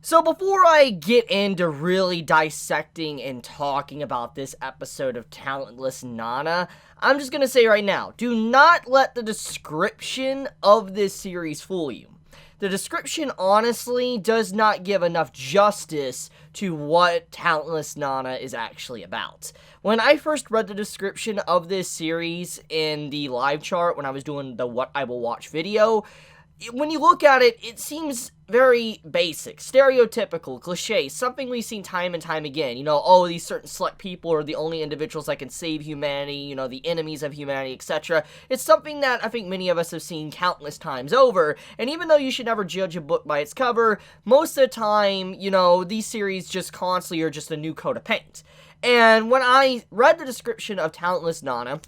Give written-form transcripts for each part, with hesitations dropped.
So before I get into really dissecting and talking about this episode of Talentless Nana, I'm just gonna say right now, do not let the description of this series fool you. The description honestly does not give enough justice to what Talentless Nana is actually about. When I first read the description of this series in the live chart when I was doing the What I Will Watch video, when you look at it, it seems very basic, stereotypical, cliche, something we've seen time and time again. You know, oh, these certain select people are the only individuals that can save humanity, you know, the enemies of humanity, etc. It's something that I think many of us have seen countless times over, and even though you should never judge a book by its cover, most of the time, you know, these series just constantly are just a new coat of paint. And when I read the description of Talentless Nana,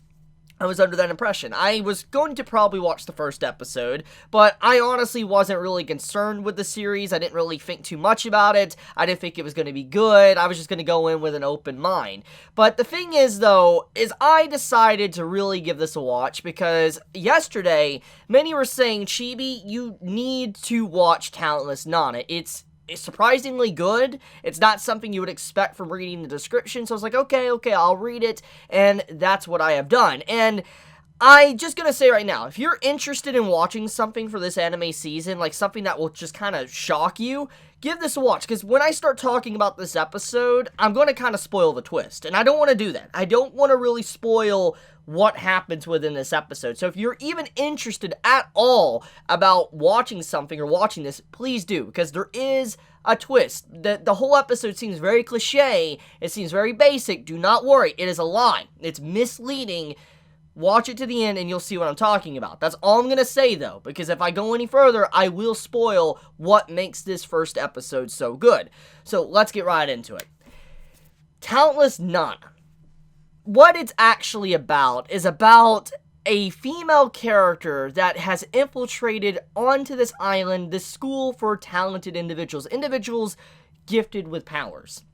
I was under that impression. I was going to probably watch the first episode, but I honestly wasn't really concerned with the series. I didn't really think too much about it. I didn't think it was going to be good. I was just going to go in with an open mind. But the thing is, though, is I decided to really give this a watch because yesterday, many were saying, Chibi, you need to watch Talentless Nana. It's surprisingly good. It's not something you would expect from reading the description, so I was like, okay, I'll read it, and that's what I have done. And I just gonna say right now, if you're interested in watching something for this anime season, like something that will just kind of shock you, give this a watch, because when I start talking about this episode, I'm going to kind of spoil the twist, and I don't want to do that. I don't want to really spoil what happens within this episode. So if you're even interested at all about watching something or watching this, please do, because there is a twist. The whole episode seems very cliche, it seems very basic. Do not worry, it is a lie. It's misleading. Watch it to the end and you'll see what I'm talking about. That's all I'm going to say, though, because if I go any further, I will spoil what makes this first episode so good. So let's get right into it. Talentless Nana. What it's actually about is about a female character that has infiltrated onto this island, this school for talented individuals gifted with powers.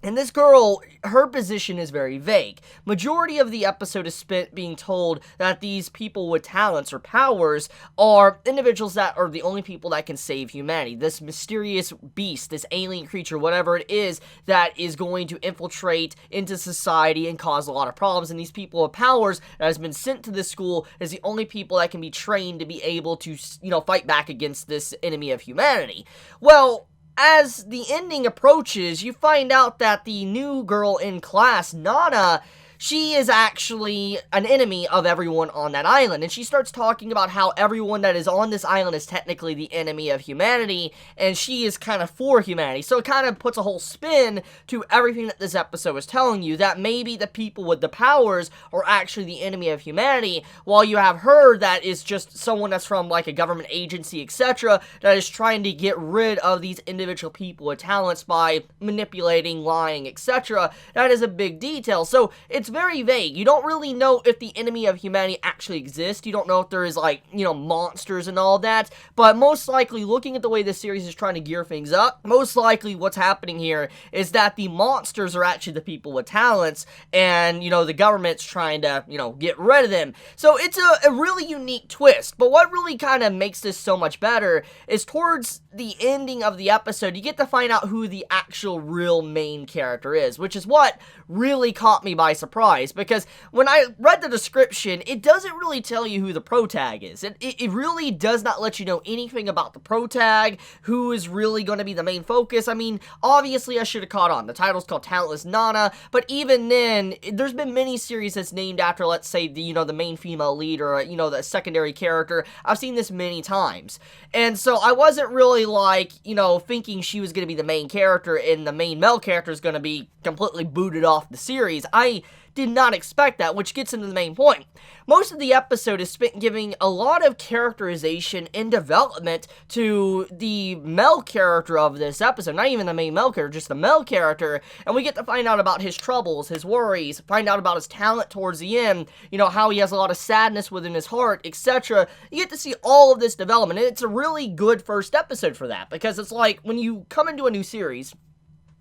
And this girl, her position is very vague. Majority of the episode is spent being told that these people with talents or powers are individuals that are the only people that can save humanity. This mysterious beast, this alien creature, whatever it is, that is going to infiltrate into society and cause a lot of problems. And these people with powers that has been sent to this school is the only people that can be trained to be able to, you know, fight back against this enemy of humanity. Well, as the ending approaches, you find out that the new girl in class, Nana, she is actually an enemy of everyone on that island, and she starts talking about how everyone that is on this island is technically the enemy of humanity, and she is kind of for humanity. So it kind of puts a whole spin to everything that this episode is telling you, that maybe the people with the powers are actually the enemy of humanity, while you have her that is just someone that's from like a government agency, etc., that is trying to get rid of these individual people with talents by manipulating, lying, etc. That is a big detail. So it's very vague. You don't really know if the enemy of humanity actually exists. You don't know if there is, like, you know, monsters and all that. But most likely, looking at the way this series is trying to gear things up, most likely what's happening here is that the monsters are actually the people with talents, and, you know, the government's trying to, you know, get rid of them. So it's a really unique twist. But what really kind of makes this so much better is towards the ending of the episode, you get to find out who the actual real main character is, which is what really caught me by surprise, because when I read the description, it doesn't really tell you who the protag is. It really does not let you know anything about the protag, who is really going to be the main focus. I mean, obviously I should have caught on. The title's called Talentless Nana, but even then, there's been many series that's named after, let's say, the, you know, the main female lead or, you know, the secondary character. I've seen this many times. And so I wasn't really, like, you know, thinking she was going to be the main character and the main male character is going to be completely booted off the series. I did not expect that, which gets into the main point. Most of the episode is spent giving a lot of characterization and development to the male character of this episode. Not even the main male character, just the male character. And we get to find out about his troubles, his worries, find out about his talent towards the end, you know, how he has a lot of sadness within his heart, etc. You get to see all of this development, and it's a really good first episode for that, because it's like, when you come into a new series,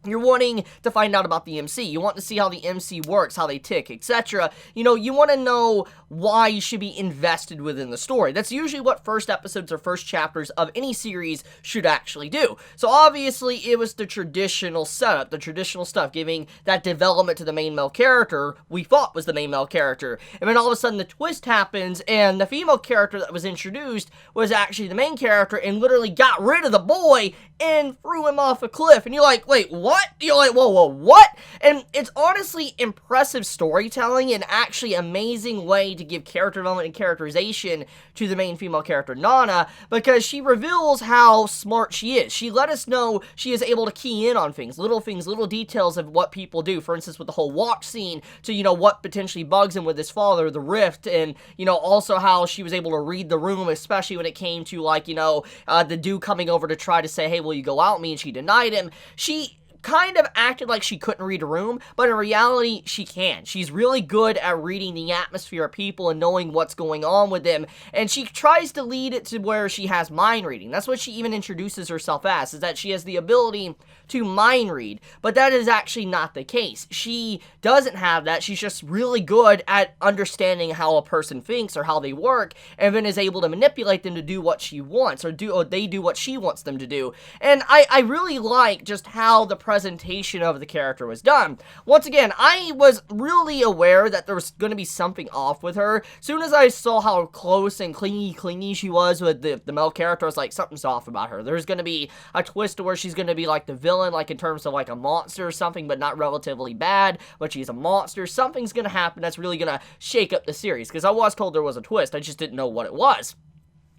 You're wanting to find out about the MC. You want to see how the MC works, how they tick, etc. You know, you want to know why you should be invested within the story. That's usually what first episodes or first chapters of any series should actually do. So obviously, it was the traditional setup, the traditional stuff, giving that development to the main male character we thought was the main male character. And then all of a sudden, the twist happens, and the female character that was introduced was actually the main character and literally got rid of the boy and threw him off a cliff. And you're like, wait, what? You're like, whoa, what? And it's honestly impressive storytelling and actually amazing way to give character development and characterization to the main female character, Nana, because she reveals how smart she is. She let us know she is able to key in on things, little details of what people do. For instance, with the whole watch scene, to, you know, what potentially bugs him with his father, the rift, and, you know, also how she was able to read the room, especially when it came to, like, you know, the dude coming over to try to say, hey, will you go out with me? And she denied him. She kind of acted like she couldn't read a room, but in reality, she can. She's really good at reading the atmosphere of people and knowing what's going on with them, and she tries to lead it to where she has mind reading. That's what she even introduces herself as, is that she has the ability to mind read, but that is actually not the case. She doesn't have that. She's just really good at understanding how a person thinks or how they work, and then is able to manipulate them to do what she wants, or they do what she wants them to do. And I really like just how the presentation of the character was done. Once again, I was really aware that there was going to be something off with her. Soon as I saw how close and clingy she was with the male character, I was like, something's off about her. There's going to be a twist to where she's going to be like the villain, like in terms of like a monster or something, but not relatively bad, but she's a monster. Something's going to happen that's really going to shake up the series, because I was told there was a twist. I just didn't know what it was.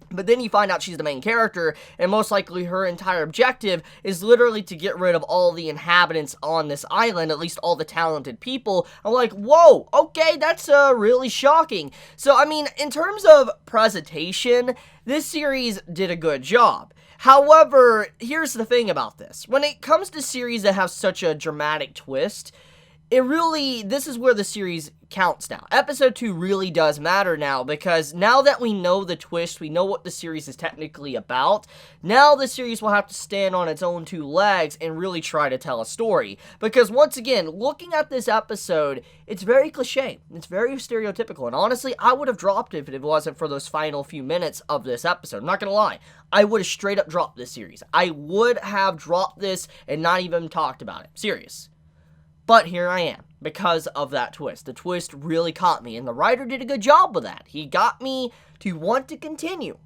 But then you find out she's the main character, and most likely her entire objective is literally to get rid of all the inhabitants on this island, at least all the talented people. I'm like, whoa, okay, that's really shocking. So, I mean, in terms of presentation, this series did a good job. However, here's the thing about this. When it comes to series that have such a dramatic twist, this is where the series counts now. Episode 2 really does matter now, because now that we know the twist, we know what the series is technically about, now the series will have to stand on its own two legs and really try to tell a story. Because once again, looking at this episode, it's very cliche. It's very stereotypical, and honestly, I would have dropped it if it wasn't for those final few minutes of this episode. I'm not gonna lie. I would have straight up dropped this series. I would have dropped this and not even talked about it. Serious. But here I am, because of that twist. The twist really caught me, and the writer did a good job with that. He got me to want to continue.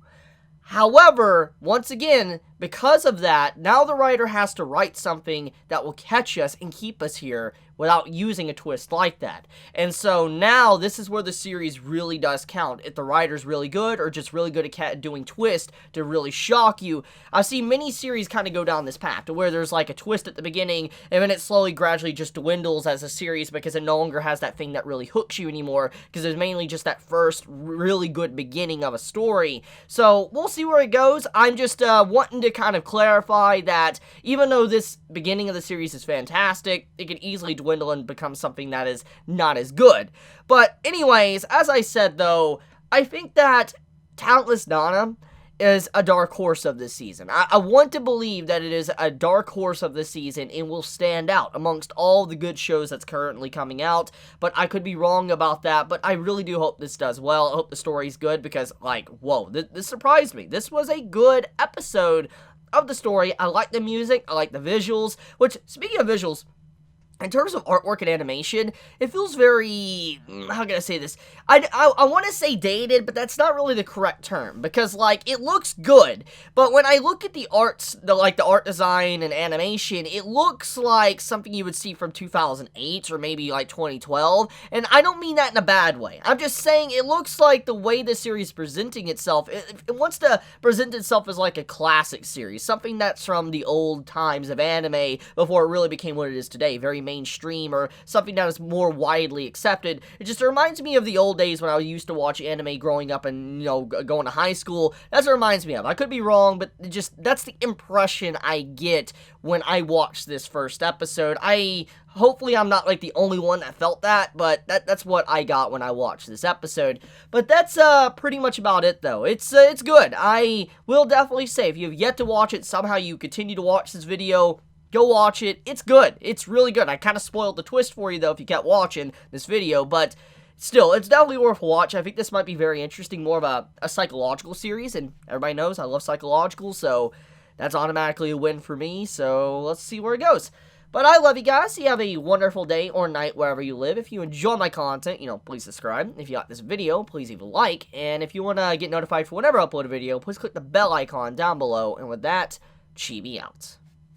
However, once again, because of that, now the writer has to write something that will catch us and keep us here without using a twist like that. And so now, this is where the series really does count. If the writer's really good, or just really good at doing twist to really shock you. I've seen many series kind of go down this path, to where there's like a twist at the beginning, and then it slowly, gradually just dwindles as a series, because it no longer has that thing that really hooks you anymore, because it's mainly just that first really good beginning of a story. So, we'll see where it goes. I'm just wanting to kind of clarify that even though this beginning of the series is fantastic, it can easily dwindle and become something that is not as good. But anyways, as I said though, I think that Talentless Nana is a dark horse of this season. I want to believe that it is a dark horse of this season and will stand out amongst all the good shows that's currently coming out, but I could be wrong about that. But I really do hope this does well. I hope the story's good, because, like, whoa, this surprised me. This was a good episode of the story. I like the music, I like the visuals, which, speaking of visuals, in terms of artwork and animation, it feels very, how can I say this? I want to say dated, but that's not really the correct term, because, like, it looks good, but when I look at the arts, the art design and animation, it looks like something you would see from 2008 or maybe, like, 2012, and I don't mean that in a bad way. I'm just saying it looks like the way the series is presenting itself, it wants to present itself as, like, a classic series, something that's from the old times of anime before it really became what it is today, very mainstream, or something that is more widely accepted. It just reminds me of the old days when I used to watch anime growing up and, you know, going to high school. That's what it reminds me of. I could be wrong, but that's the impression I get when I watch this first episode. Hopefully I'm not, like, the only one that felt that, but that's what I got when I watched this episode. But that's pretty much about it, though. It's good. I will definitely say, if you have yet to watch it, somehow you continue to watch this video, Go watch it. It's good. It's really good. I kind of spoiled the twist for you, though, if you kept watching this video, but still, it's definitely worth a watch. I think this might be very interesting, more of a psychological series, and everybody knows I love psychological, so that's automatically a win for me, so let's see where it goes. But I love you guys. You have a wonderful day or night wherever you live. If you enjoy my content, please subscribe. If you like this video, please leave a like. And if you want to get notified for whenever I upload a video, please click the bell icon down below. And with that, Chibi out.